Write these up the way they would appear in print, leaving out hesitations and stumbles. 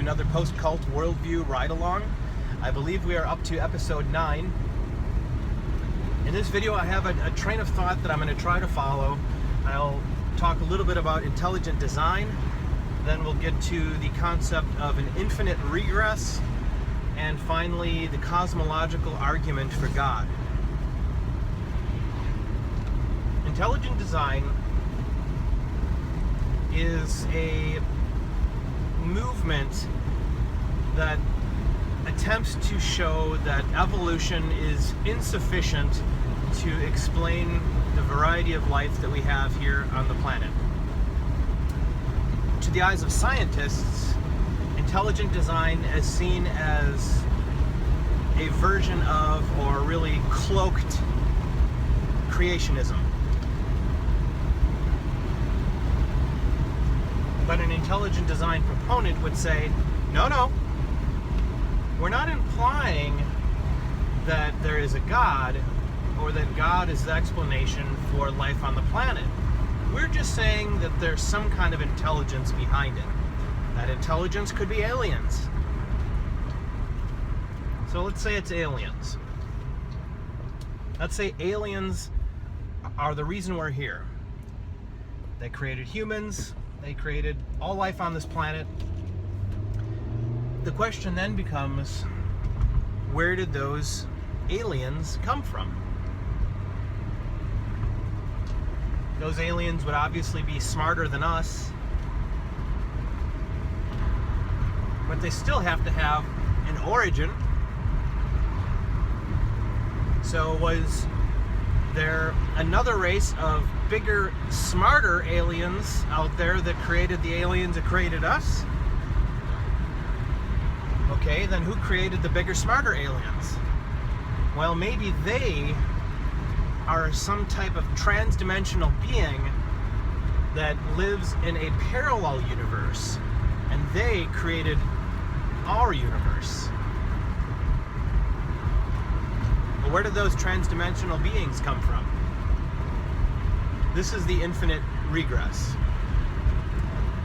another post-cult worldview ride-along. I believe we are up to episode 9. In this video I have a train of thought that I'm going to try to follow. I'll talk a little bit about intelligent design, then we'll get to the concept of an infinite regress, and finally the cosmological argument for God. Intelligent design is a movement that attempts to show that evolution is insufficient to explain the variety of life that we have here on the planet. To the eyes of scientists, intelligent design is seen as a version of, or really cloaked, creationism. But an intelligent design proponent would say, no, we're not implying that there is a God or that God is the explanation for life on the planet. We're just saying that there's some kind of intelligence behind it. That intelligence could be aliens. So let's say it's aliens. Let's say aliens are the reason we're here. They created humans. They created all life on this planet. The question then becomes, where did those aliens come from? Those aliens would obviously be smarter than us, but they still have to have an origin. So was there another race of bigger, smarter aliens out there that created the aliens that created us? Okay, then who created the bigger, smarter aliens? Well, maybe they are some type of trans-dimensional being that lives in a parallel universe, and they created our universe. Well, where did those trans-dimensional beings come from? This is the infinite regress.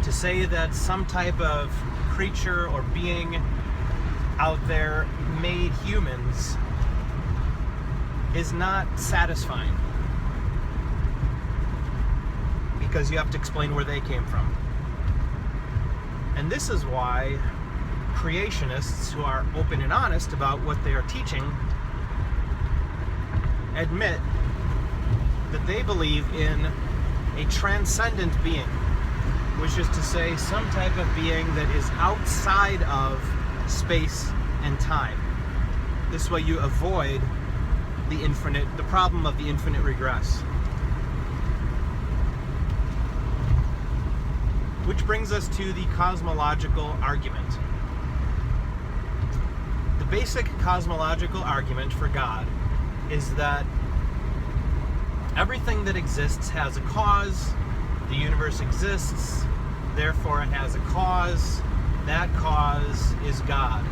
To say that some type of creature or being out there made humans is not satisfying, because you have to explain where they came from. And this is why creationists who are open and honest about what they are teaching admit that they believe in a transcendent being, which is to say some type of being that is outside of space and time. This way you avoid the problem of the infinite regress. Which brings us to the cosmological argument. The basic cosmological argument for God is that everything that exists has a cause. The universe exists, therefore it has a cause. That cause is God.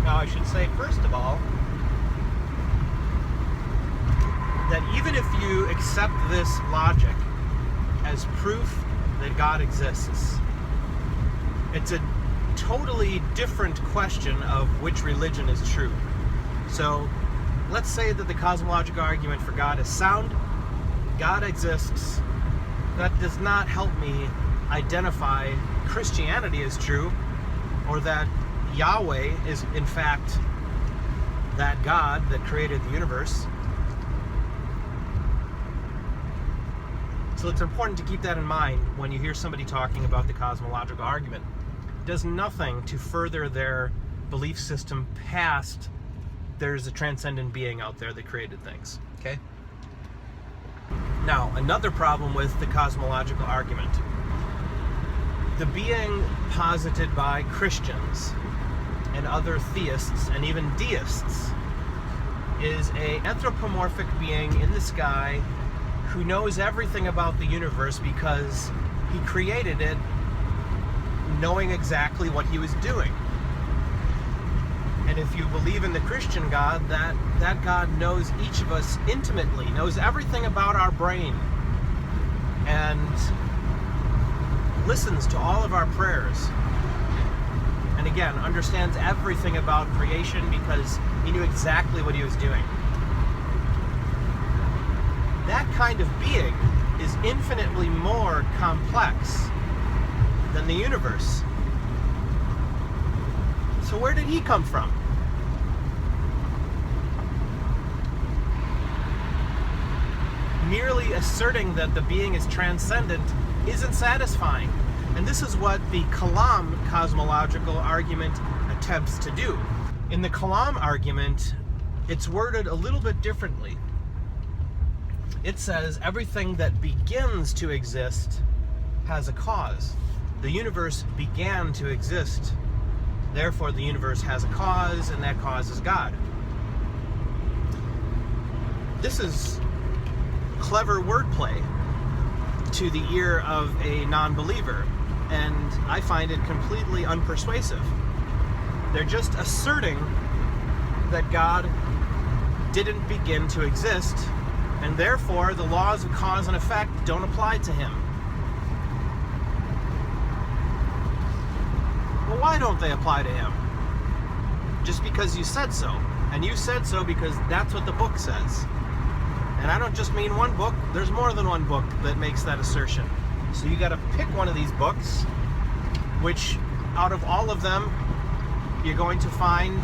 Now I should say, first of all, that even if you accept this logic as proof that God exists, it's a totally different question of which religion is true. So let's say that the cosmological argument for God is sound. God exists. That does not help me identify Christianity as true, or that Yahweh is in fact that God that created the universe. So it's important to keep that in mind when you hear somebody talking about the cosmological argument. It does nothing to further their belief system past there's a transcendent being out there that created things. Okay? Now, another problem with the cosmological argument. The being posited by Christians and other theists and even deists is an anthropomorphic being in the sky who knows everything about the universe because he created it knowing exactly what he was doing. And if you believe in the Christian God, that God knows each of us intimately, knows everything about our brain, and listens to all of our prayers, and again, understands everything about creation because he knew exactly what he was doing. That kind of being is infinitely more complex than the universe. So where did he come from? Merely asserting that the being is transcendent isn't satisfying. And this is what the Kalam cosmological argument attempts to do. In the Kalam argument, it's worded a little bit differently. It says everything that begins to exist has a cause. The universe began to exist. Therefore, the universe has a cause, and that cause is God. This is clever wordplay to the ear of a non-believer, and I find it completely unpersuasive. They're just asserting that God didn't begin to exist, and therefore the laws of cause and effect don't apply to him. Well, why don't they apply to him? Just because you said so. And you said so because that's what the book says. And I don't just mean one book, there's more than one book that makes that assertion. So you gotta pick one of these books, which out of all of them, you're going to find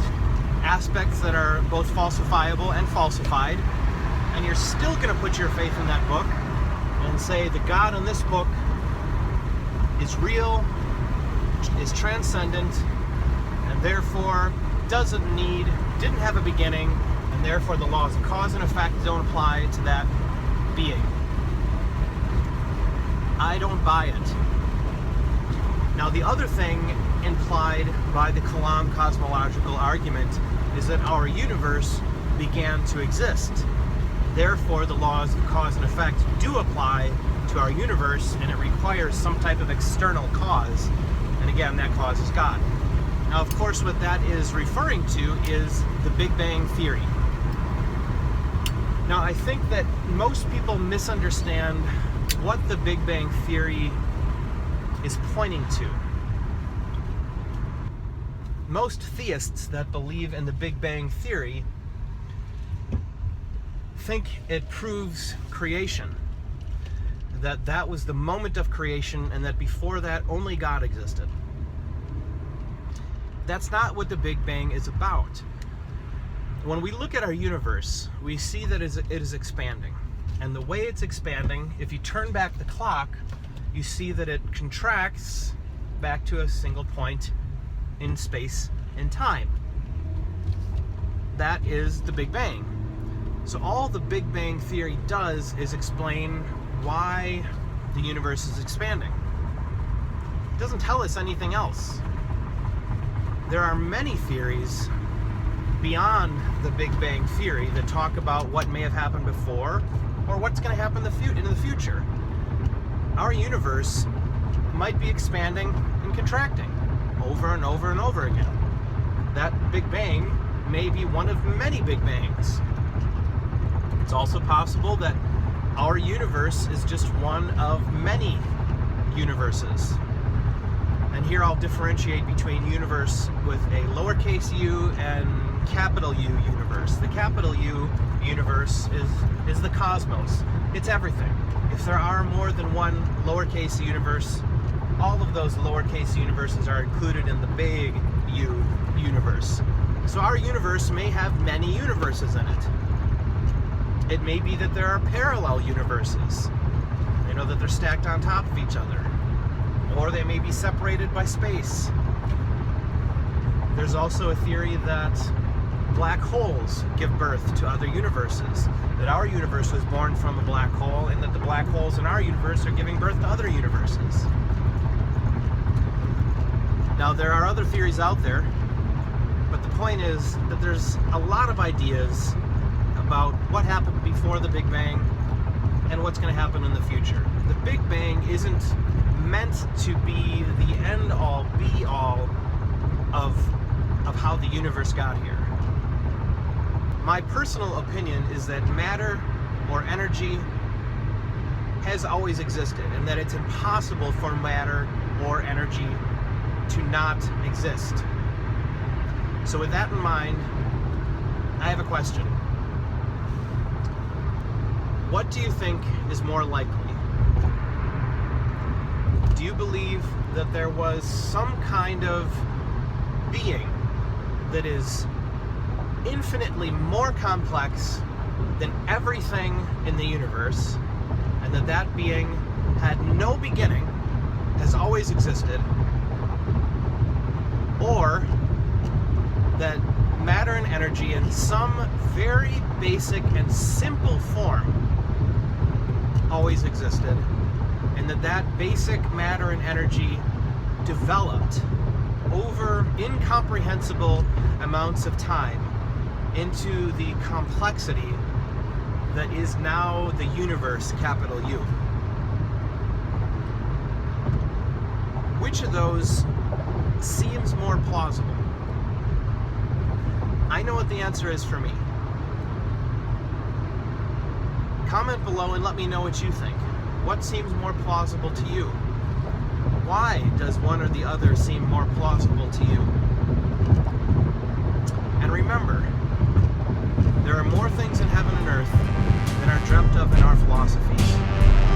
aspects that are both falsifiable and falsified. And you're still gonna put your faith in that book and say the God in this book is real, is transcendent, and therefore didn't have a beginning, and therefore the laws of cause and effect don't apply to that being. I don't buy it. Now, the other thing implied by the Kalam cosmological argument is that our universe began to exist. Therefore, the laws of cause and effect do apply to our universe, and it requires some type of external cause. And again, that cause is God. Now, of course, what that is referring to is the Big Bang Theory. Now, I think that most people misunderstand what the Big Bang Theory is pointing to. Most theists that believe in the Big Bang Theory think it proves creation. That was the moment of creation, and that before that only God existed. That's not what the Big Bang is about. When we look at our universe, we see that it is expanding. And the way it's expanding, if you turn back the clock, you see that it contracts back to a single point in space and time. That is the Big Bang. So all the Big Bang Theory does is explain why the universe is expanding. It doesn't tell us anything else. There are many theories beyond the Big Bang Theory that talk about what may have happened before or what's going to happen in the future. Our universe might be expanding and contracting over and over and over again. That Big Bang may be one of many Big Bangs. It's also possible that our universe is just one of many universes. And here I'll differentiate between universe with a lowercase u and capital U universe. The capital U universe is the cosmos. It's everything. If there are more than one lowercase universe, all of those lowercase universes are included in the big U universe. So our universe may have many universes in it. It may be that there are parallel universes. You know, that they're stacked on top of each other. Or they may be separated by space. There's also a theory that black holes give birth to other universes. That our universe was born from a black hole, and that the black holes in our universe are giving birth to other universes. Now, there are other theories out there, but the point is that there's a lot of ideas about what happened before the Big Bang and what's going to happen in the future. The Big Bang isn't meant to be the end-all, be-all of how the universe got here. My personal opinion is that matter or energy has always existed, and that it's impossible for matter or energy to not exist. So with that in mind, I have a question. What do you think is more likely? Do you believe that there was some kind of being that is infinitely more complex than everything in the universe, and that being had no beginning, has always existed? Or that matter and energy in some very basic and simple form always existed, and that basic matter and energy developed over incomprehensible amounts of time into the complexity that is now the universe, capital U. Which of those seems more plausible? I know what the answer is for me. Comment below and let me know what you think. What seems more plausible to you? Why does one or the other seem more plausible to you? And remember, there are more things in heaven and earth than are dreamt of in our philosophies.